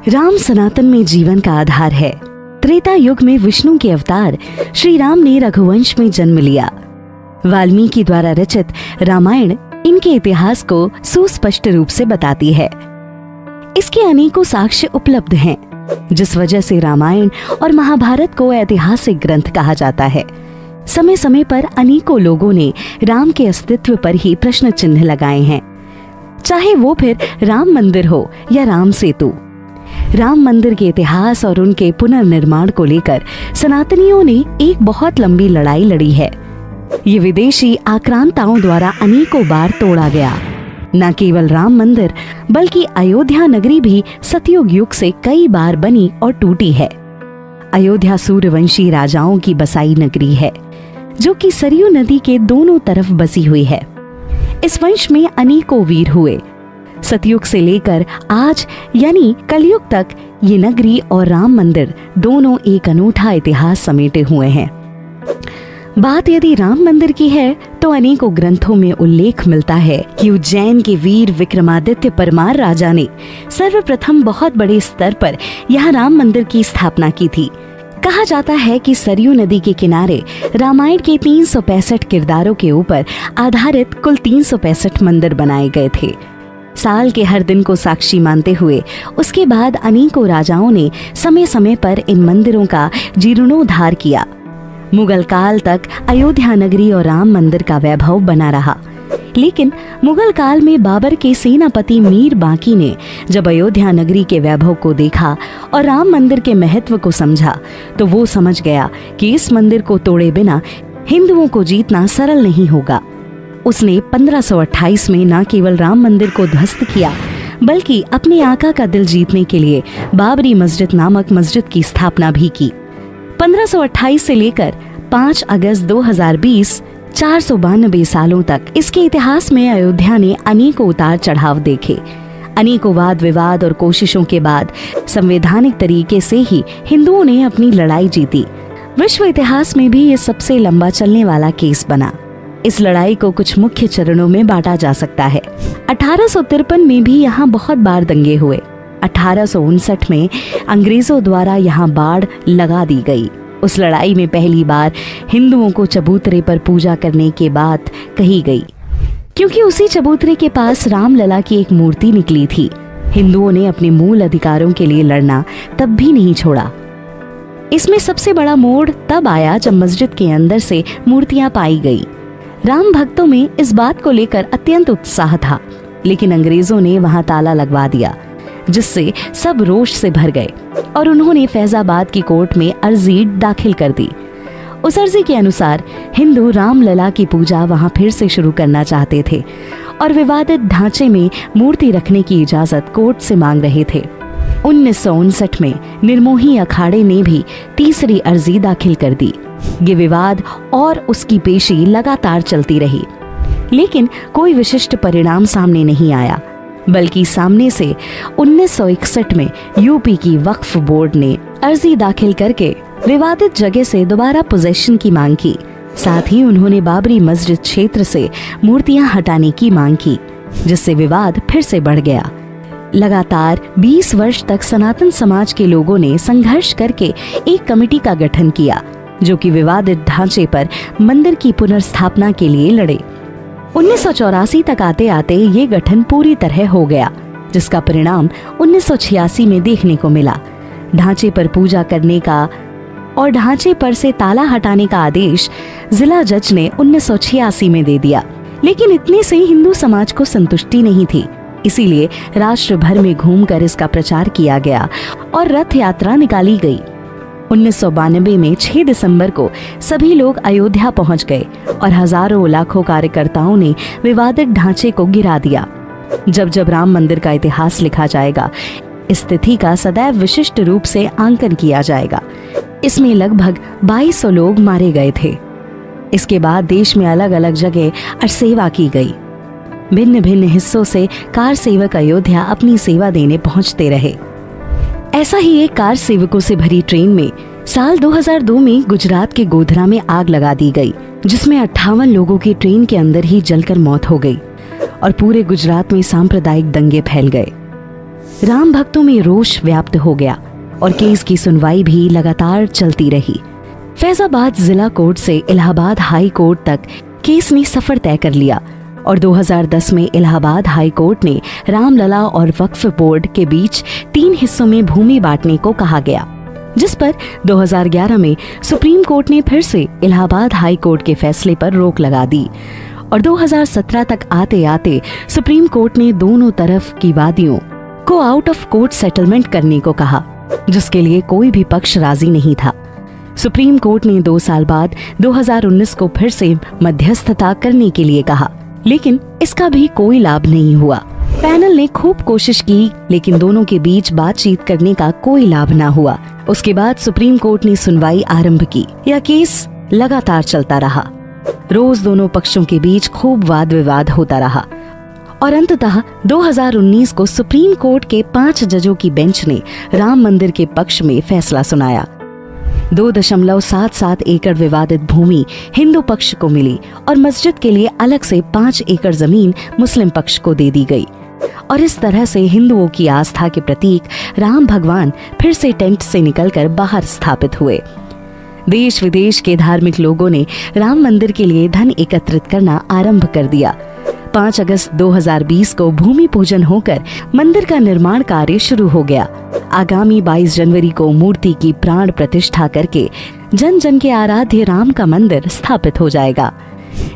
राम सनातन में जीवन का आधार है। त्रेता युग में विष्णु के अवतार श्री राम ने रघुवंश में जन्म लिया। वाल्मीकि द्वारा रचित रामायण इनके इतिहास को सुस्पष्ट रूप से बताती है। इसके अनेकों साक्ष्य उपलब्ध हैं, जिस वजह से रामायण और महाभारत को ऐतिहासिक ग्रंथ कहा जाता है। समय समय पर अनेकों लोगों ने राम के अस्तित्व पर ही प्रश्न चिन्ह लगाए हैं, चाहे वो फिर राम मंदिर हो या राम सेतु। राम मंदिर के इतिहास और उनके पुनर्निर्माण को लेकर सनातनियों ने एक बहुत लंबी लड़ाई लड़ी है। ये विदेशी आक्रांताओं द्वारा अनेकों बार तोड़ा गया। न केवल राम मंदिर बल्कि अयोध्या नगरी भी सतयुग युग से कई बार बनी और टूटी है। अयोध्या सूर्यवंशी राजाओं की बसाई नगरी है, जो कि सरयू नदी के दोनों तरफ बसी हुई है। इस वंश में अनेकों वीर हुए। सतयुग से लेकर आज यानी कलयुग तक ये नगरी और राम मंदिर दोनों एक अनूठा इतिहास समेटे हुए हैं। बात यदि राम मंदिर की है तो अनेकों ग्रंथों में उल्लेख मिलता है कि उज्जैन के वीर विक्रमादित्य परमार राजा ने सर्वप्रथम बहुत बड़े स्तर पर यहाँ राम मंदिर की स्थापना की थी। कहा जाता है कि सरयू नदी के किनारे रामायण के 365 किरदारों के ऊपर आधारित कुल 365 मंदिर बनाए गए थे। साल के हर दिन को साक्षी मानते हुए उसके बाद अनेकों राजाओं ने समय समय पर इन मंदिरों का जीर्णोद्धार किया। मुगल काल तक अयोध्या नगरी और राम मंदिर का वैभव बना रहा, लेकिन मुगल काल में बाबर के सेनापति मीर बांकी ने जब अयोध्या नगरी के वैभव को देखा और राम मंदिर के महत्व को समझा, तो वो समझ गया कि इस मंदिर को तोड़े बिना हिंदुओं को जीतना सरल नहीं होगा। उसने 1528 में न केवल राम मंदिर को ध्वस्त किया, बल्कि अपने आका का दिल जीतने के लिए बाबरी मस्जिद नामक मस्जिद की स्थापना भी की। 1528 से लेकर 5 अगस्त 2020 492 सालों तक इसके इतिहास में अयोध्या ने अनेकों उतार चढ़ाव देखे। अनेकों वाद विवाद और कोशिशों के बाद संवैधानिक तरीके से ही हिंदुओं ने अपनी लड़ाई जीती। विश्व इतिहास में भी ये सबसे लंबा चलने वाला केस बना। इस लड़ाई को कुछ मुख्य चरणों में बांटा जा सकता है। 1853 में भी यहाँ बहुत बार दंगे हुए। 1859 में अंग्रेजों द्वारा यहाँ बाढ़ लगा दी गई। उस लड़ाई में पहली बार हिंदुओं को चबूतरे पर पूजा करने की बात कही गई, क्योंकि उसी चबूतरे के पास रामलला की एक मूर्ति निकली थी। हिंदुओं ने अपने मूल अधिकारों के लिए लड़ना तब भी नहीं छोड़ा। इसमें सबसे बड़ा मोड़ तब आया जब मस्जिद के अंदर से मूर्तियां पाई गई। राम भक्तों में इस बात को लेकर अत्यंत उत्साह था, लेकिन अंग्रेजों ने वहां ताला लगवा दिया, जिससे सब रोष से भर गए और उन्होंने फैजाबाद की कोर्ट में अर्जी दाखिल कर दी। उस अर्जी के अनुसार हिंदू रामलला की पूजा वहां फिर से शुरू करना चाहते थे और विवादित ढांचे में मूर्ति रखने की इजाजत कोर्ट से मांग रहे थे। 1959 में निर्मोही अखाड़े ने भी तीसरी अर्जी दाखिल कर दी। ये विवाद और उसकी पेशी लगातार चलती रही, लेकिन कोई विशिष्ट परिणाम सामने नहीं आया, बल्कि सामने से 1961 में यूपी की वक्फ बोर्ड ने अर्जी दाखिल करके विवादित जगह से दोबारा पोजेशन की मांग की। साथ ही उन्होंने बाबरी मस्जिद क्षेत्र से मूर्तियां हटाने की मांग की, जिससे विवाद फिर से बढ़ गया। लगातार 20 वर्ष तक सनातन समाज के लोगों ने संघर्ष करके एक कमेटी का गठन किया, जो कि विवादित ढांचे पर मंदिर की पुनर्स्थापना के लिए लड़े। 1984 तक आते आते ये गठन पूरी तरह हो गया, जिसका परिणाम 1986 में देखने को मिला। ढांचे पर पूजा करने का और ढांचे पर से ताला हटाने का आदेश जिला जज ने 1986 में दे दिया, लेकिन इतने से हिंदू समाज को संतुष्टि नहीं थी। इसीलिए राष्ट्र भर में घूमकर इसका प्रचार किया गया और रथ यात्रा निकाली गई। 1992 में 6 दिसंबर को सभी लोग अयोध्या पहुंच गए और हजारों लाखों कार्यकर्ताओं ने विवादित ढांचे को गिरा दिया। जब जब राम मंदिर का इतिहास लिखा जाएगा, इस तिथि का सदैव विशिष्ट रूप से आंकन किया जाएगा। इसमें लगभग 2200 लोग मारे गए थे। इसके बाद देश में अलग अलग जगह सेवा की गई। भिन्न भिन्न हिस्सों से कार सेवक अयोध्या अपनी सेवा देने पहुंचते रहे। ऐसा ही एक कार सेवकों से भरी ट्रेन में साल 2002 में गुजरात के गोधरा में आग लगा दी गई, जिसमें 58 लोगों की ट्रेन के अंदर ही जलकर मौत हो गई और पूरे गुजरात में सांप्रदायिक दंगे फैल गए। राम भक्तों में रोष व्याप्त हो गया और केस की सुनवाई भी लगातार चलती रही। फैजाबाद जिला कोर्ट से इलाहाबाद हाई कोर्ट तक केस ने सफर तय कर लिया और 2010 में इलाहाबाद हाई कोर्ट ने रामलला और वक्फ बोर्ड के बीच 3 हिस्सों में भूमि बांटने को कहा गया, जिस पर 2011 में सुप्रीम कोर्ट ने फिर से इलाहाबाद हाई कोर्ट के फैसले पर रोक लगा दी और 2017 तक आते आते सुप्रीम कोर्ट ने दोनों तरफ की वादियों को आउट ऑफ कोर्ट सेटलमेंट करने को कहा, जिसके लिए कोई भी पक्ष राजी नहीं था। सुप्रीम कोर्ट ने 2 साल बाद 2019 को फिर से मध्यस्थता करने के लिए कहा, लेकिन इसका भी कोई लाभ नहीं हुआ। पैनल ने खूब कोशिश की, लेकिन दोनों के बीच बातचीत करने का कोई लाभ ना हुआ। उसके बाद सुप्रीम कोर्ट ने सुनवाई आरंभ की। यह केस लगातार चलता रहा। रोज दोनों पक्षों के बीच खूब वाद विवाद होता रहा और अंततः 2019 को सुप्रीम कोर्ट के 5 जजों की बेंच ने राम मंदिर के पक्ष में फैसला सुनाया। 2.77 एकड़ विवादित भूमि हिंदू पक्ष को मिली और मस्जिद के लिए अलग से 5 एकड़ जमीन मुस्लिम पक्ष को दे दी गई और इस तरह से हिंदुओं की आस्था के प्रतीक राम भगवान फिर से टेंट से निकलकर बाहर स्थापित हुए। देश विदेश के धार्मिक लोगों ने राम मंदिर के लिए धन एकत्रित करना आरंभ कर दिया। 5 अगस्त 2020 को भूमि पूजन होकर मंदिर का निर्माण कार्य शुरू हो गया। आगामी 22 जनवरी को मूर्ति की प्राण प्रतिष्ठा करके जन जन के आराध्य राम का मंदिर स्थापित हो जाएगा।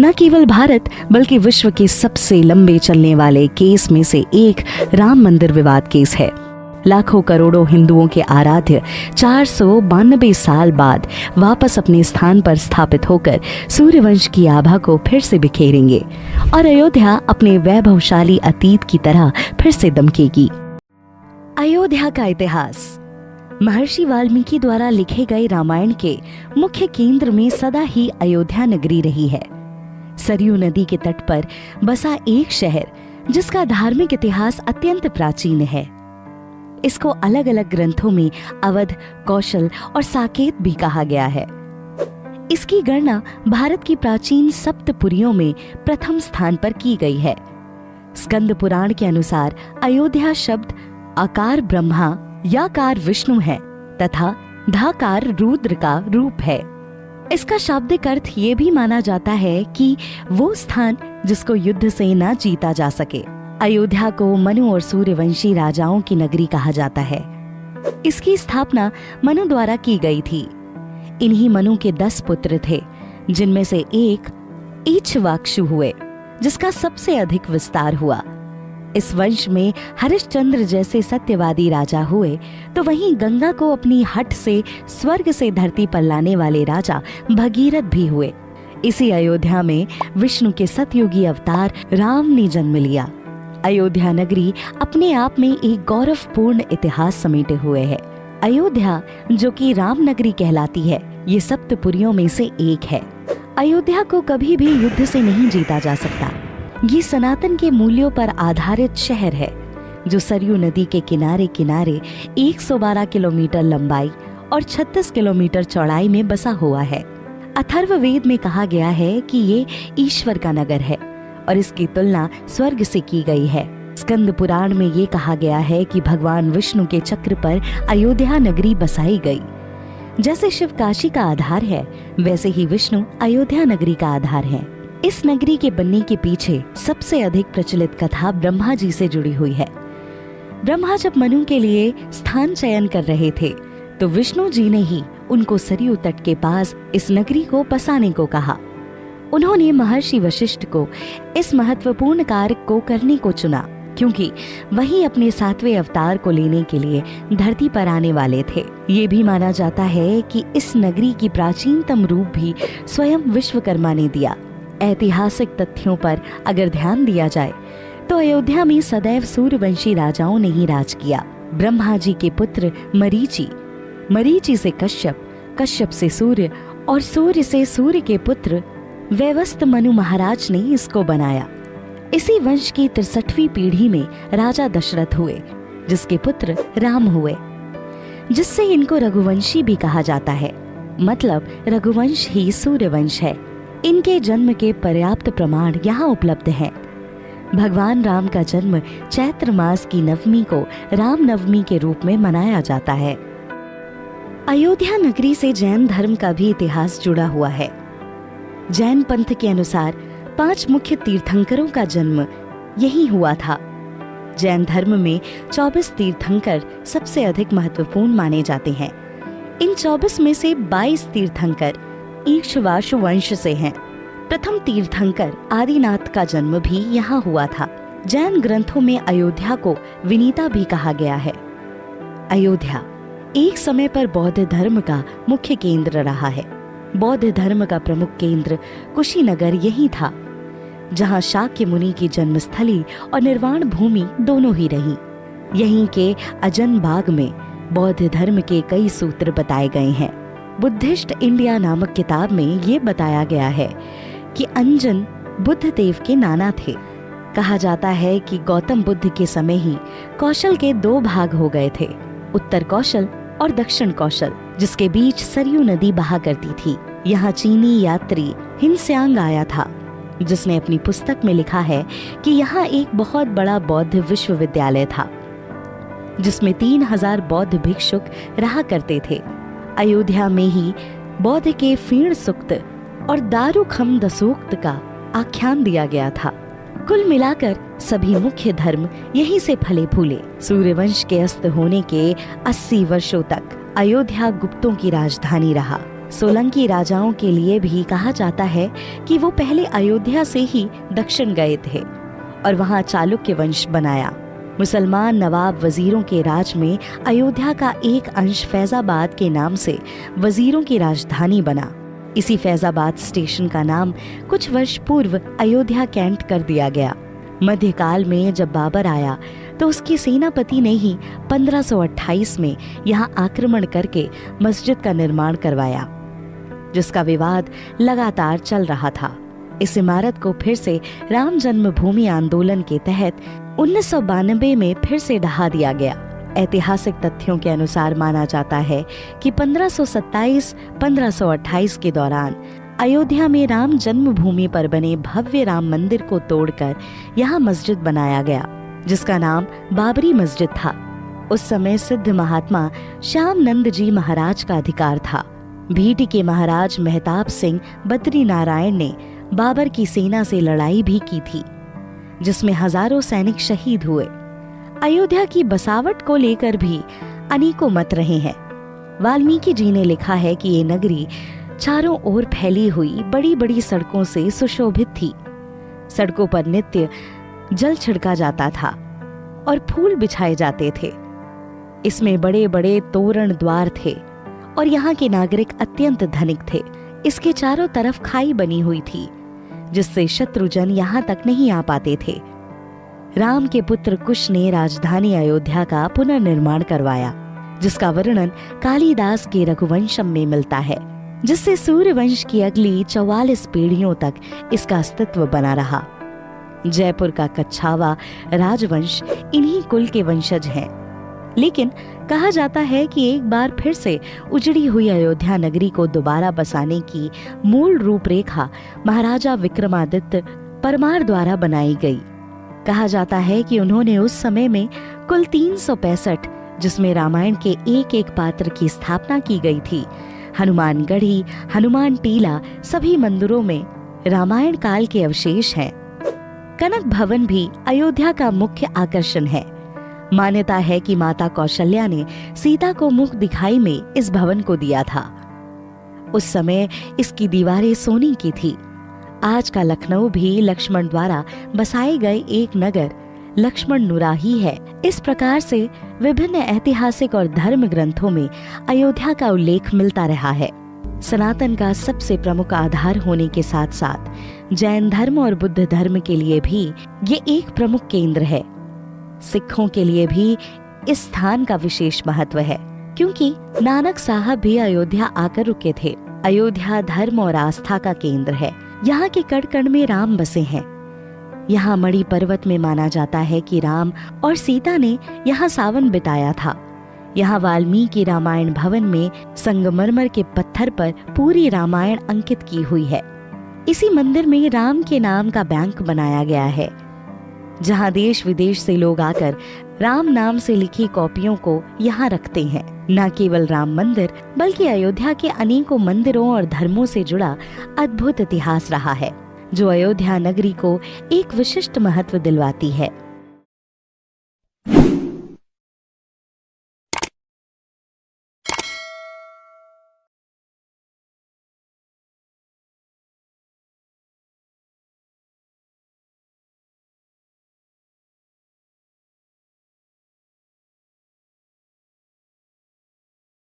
न केवल भारत बल्कि विश्व के सबसे लंबे चलने वाले केस में से एक राम मंदिर विवाद केस है। लाखों करोड़ों हिंदुओं के आराध्य 492 साल बाद वापस अपने स्थान पर स्थापित होकर सूर्यवंश की आभा को फिर से बिखेरेंगे और अयोध्या अपने वैभवशाली अतीत की तरह फिर से दमकेगी। अयोध्या का इतिहास। महर्षि वाल्मीकि द्वारा लिखे गए रामायण के मुख्य केंद्र में सदा ही अयोध्या नगरी रही है। सरयू नदी के तट पर बसा एक शहर जिसका धार्मिक इतिहास अत्यंत प्राचीन है। इसको अलग अलग ग्रंथों में अवध, कौशल और साकेत भी कहा गया है। इसकी गणना भारत की प्राचीन सप्तपुरियों में प्रथम स्थान पर की गई है। स्कंद पुराण के अनुसार अयोध्या शब्द आकार ब्रह्मा, याकार विष्णु है तथा धाकार रुद्र का रूप है। इसका शाब्दिक अर्थ ये भी माना जाता है कि वो स्थान जिसको युद्ध से न जीता जा सके। अयोध्या को मनु और सूर्यवंशी राजाओं की नगरी कहा जाता है। इसकी स्थापना मनु द्वारा की गई थी। इन्हीं मनु के 10 पुत्र थे, जिनमें से एक इक्ष्वाकु हुए, जिसका सबसे अधिक विस्तार हुआ। इस वंश में हरिश्चंद्र जैसे सत्यवादी राजा हुए, तो वहीं गंगा को अपनी हट से स्वर्ग से धरती पर लाने वाले राजा भगीरथ भी हुए। इसी अयोध्या में विष्णु के सतयुगी अवतार राम ने जन्म लिया। अयोध्या नगरी अपने आप में एक गौरवपूर्ण इतिहास समेटे हुए है। अयोध्या, जो कि राम नगरी कहलाती है, ये सप्तपुरियों में से एक है। अयोध्या को कभी भी युद्ध से नहीं जीता जा सकता। ये सनातन के मूल्यों पर आधारित शहर है, जो सरयू नदी के किनारे किनारे 112 किलोमीटर लंबाई और 36 किलोमीटर चौड़ाई में बसा हुआ है। अथर्ववेद में कहा गया है कि ये ईश्वर का नगर है और इसकी तुलना स्वर्ग से की गई है। स्कंद पुराण में ये कहा गया है कि भगवान विष्णु के चक्र पर अयोध्या नगरी बसाई गई। जैसे शिव काशी का आधार है, वैसे ही विष्णु अयोध्या नगरी का आधार है। इस नगरी के बनने के पीछे सबसे अधिक प्रचलित कथा ब्रह्मा जी से जुड़ी हुई है। ब्रह्मा जब मनु के लिए स्थान चयन कर रहे थे, तो विष्णु जी ने ही उनको सरयू तट के पास इस नगरी को बसाने को कहा। उन्होंने महर्षि वशिष्ठ को इस महत्वपूर्ण कार्य को करने को चुना, क्योंकि वही अपने 7वें अवतार को लेने के लिए धरती पर आने वाले थे। ये भी माना जाता है कि इस नगरी की प्राचीनतम रूप भी स्वयं विश्वकर्मा ने दिया। ऐतिहासिक तथ्यों पर अगर ध्यान दिया जाए तो अयोध्या में सदैव सूर्यवंशी राजाओं ने ही राज किया। ब्रह्मा जी के पुत्र मरीचि, मरीचि से कश्यप, कश्यप से सूर्य और सूर्य से सूर्य के पुत्र वैवस्वत मनु महाराज ने इसको बनाया। इसी वंश की 63वीं पीढ़ी में राजा दशरथ हुए, जिसके पुत्र राम हुए, जिससे इनको रघुवंशी भी कहा जाता है। मतलब रघुवंश ही सूर्यवंश है। इनके जन्म के पर्याप्त प्रमाण यहाँ उपलब्ध हैं। भगवान राम का जन्म चैत्र मास की नवमी को राम नवमी के रूप में मनाया जाता है। अयोध्या नगरी से जैन धर्म का भी इतिहास जुड़ा हुआ है। जैन पंथ के अनुसार 5 मुख्य तीर्थंकरों का जन्म यही हुआ था। जैन धर्म में 24 तीर्थंकर सबसे अधिक महत्वपूर्ण माने जाते हैं। इन 24 में से 22 तीर्थंकर इक्ष्वाकु वंश से हैं। प्रथम तीर्थंकर आदिनाथ का जन्म भी यहाँ हुआ था। जैन ग्रंथों में अयोध्या को विनीता भी कहा गया है। अयोध्या एक समय पर बौद्ध धर्म का मुख्य केंद्र रहा है। बौद्ध धर्म का प्रमुख केंद्र कुशीनगर यही था, जहाँ शाक्य मुनि की जन्मस्थली और निर्वाण भूमि दोनों ही रही। यहीं के अजन बाग में बौद्ध धर्म के कई सूत्र बताए गए हैं। बुद्धिस्ट इंडिया नामक किताब में ये बताया गया है कि अंजन बुद्ध देव के नाना थे। कहा जाता है कि गौतम बुद्ध के समय ही कौशल के 2 भाग हो गए थे, उत्तर कौशल और दक्षिण कौशल, जिसके बीच सरयू नदी बहा करती थी। यहाँ चीनी यात्री हिनस्यांग आया था, जिसने अपनी पुस्तक में लिखा है कि यहाँ एक बहुत बड़ा बौद्ध विश्वविद्यालय था, जिसमें 3000 बौद्ध भिक्षुक रहा करते थे। अयोध्या में ही बौद्ध के फीण सुक्त और दारुखम दसूक्त का आख्यान दिया गया था। कुल मिलाकर सभी मुख्य धर्म यहीं से फले फूले। सूर्यवंश के अस्त होने के 80 वर्षों तक अयोध्या गुप्तों की राजधानी रहा। सोलंकी राजाओं के लिए भी कहा जाता है कि वो पहले अयोध्या से ही दक्षिण गए थे और वहां चालुक्य वंश बनाया। मुसलमान नवाब वजीरों के राज में अयोध्या का एक अंश फैजाबाद के नाम से वजीरों की राजधानी बना। इसी फैजाबाद स्टेशन का नाम कुछ वर्ष पूर्व अयोध्या कैंट कर दिया गया। मध्यकाल में जब बाबर आया तो उसके सेनापति ने ही 1528 में यहाँ आक्रमण करके मस्जिद का निर्माण करवाया, जिसका विवाद लगातार चल रहा था। इस इमारत को फिर से राम जन्मभूमि आंदोलन के तहत 1992 में फिर से ढहा दिया गया। ऐतिहासिक तथ्यों के अनुसार माना जाता है कि 1527-1528 के दौरान अयोध्या में राम जन्मभूमि पर बने भव्य राम मंदिर को तोड़कर यहाँ मस्जिद बनाया गया, जिसका नाम बाबरी मस्जिद था। उस समय सिद्ध महात्मा श्याम नंद जी महाराज का अधिकार था। भीटी के महाराज मेहताब सिंह बद्री नारायण ने बाबर की सेना से लड़ाई भी की थी, जिसमें हजारों सैनिक शहीद हुए। अयोध्या की बसावट को लेकर भी अनेकों मत रहे हैं। वाल्मीकि जी ने लिखा है कि ये नगरी चारों ओर फैली हुई बड़ी बड़ी सड़कों से सुशोभित थी। सड़कों पर नित्य जल छिड़का जाता था और फूल बिछाए जाते थे। इसमें बड़े बड़े तोरण द्वार थे और यहाँ के नागरिक अत्यंत धनिक थे। इसके चारों तरफ खाई बनी हुई थी, जिससे शत्रुजन यहाँ तक नहीं आ पाते थे। राम के पुत्र कुश ने राजधानी अयोध्या का पुनर्निर्माण करवाया, जिसका वर्णन कालिदास के रघुवंशम में मिलता है, जिससे सूर्यवंश की अगली 44 पीढ़ियों तक इसका अस्तित्व बना रहा। जयपुर का कच्छावा राजवंश इन्हीं कुल के वंशज हैं। लेकिन कहा जाता है कि एक बार फिर से उजड़ी हुई अयोध्या नगरी को दोबारा बसाने की मूल रूपरेखा महाराजा विक्रमादित्य परमार द्वारा बनाई गई। कहा जाता है कि उन्होंने उस समय में कुल 365, जिसमें रामायण के एक एक पात्र की स्थापना की गई थी, हनुमानगढ़ी, हनुमान टीला, सभी मंदिरों में रामायण काल के अवशेष हैं। कनक भवन भी अयोध्या का मुख्य आकर्षण है। मान्यता है कि माता कौशल्या ने सीता को मुख दिखाई में इस भवन को दिया था। उस समय इसकी दीवारें सोने की थी। आज का लखनऊ भी लक्ष्मण द्वारा बसाए गए एक नगर लक्ष्मण नुरा ही है। इस प्रकार से विभिन्न ऐतिहासिक और धर्म ग्रंथों में अयोध्या का उल्लेख मिलता रहा है। सनातन का सबसे प्रमुख आधार होने के साथ साथ जैन धर्म और बुद्ध धर्म के लिए भी ये एक प्रमुख केंद्र है। सिखों के लिए भी इस स्थान का विशेष महत्व है, क्योंकि नानक साहब भी अयोध्या आकर रुके थे। अयोध्या धर्म और आस्था का केंद्र है। यहाँ के कण कण में राम बसे हैं। यहाँ मणि पर्वत में माना जाता है कि राम और सीता ने यहाँ सावन बिताया था। यहाँ वाल्मीकि रामायण भवन में संगमरमर के पत्थर पर पूरी रामायण अंकित की हुई है। इसी मंदिर में राम के नाम का बैंक बनाया गया है। जहां देश विदेश से लोग आकर राम नाम से लिखी कॉपियों को यहाँ रखते हैं। न केवल राम मंदिर बल्कि अयोध्या के अनेकों मंदिरों और धर्मों से जुड़ा अद्भुत इतिहास रहा है, जो अयोध्या नगरी को एक विशिष्ट महत्व दिलवाती है।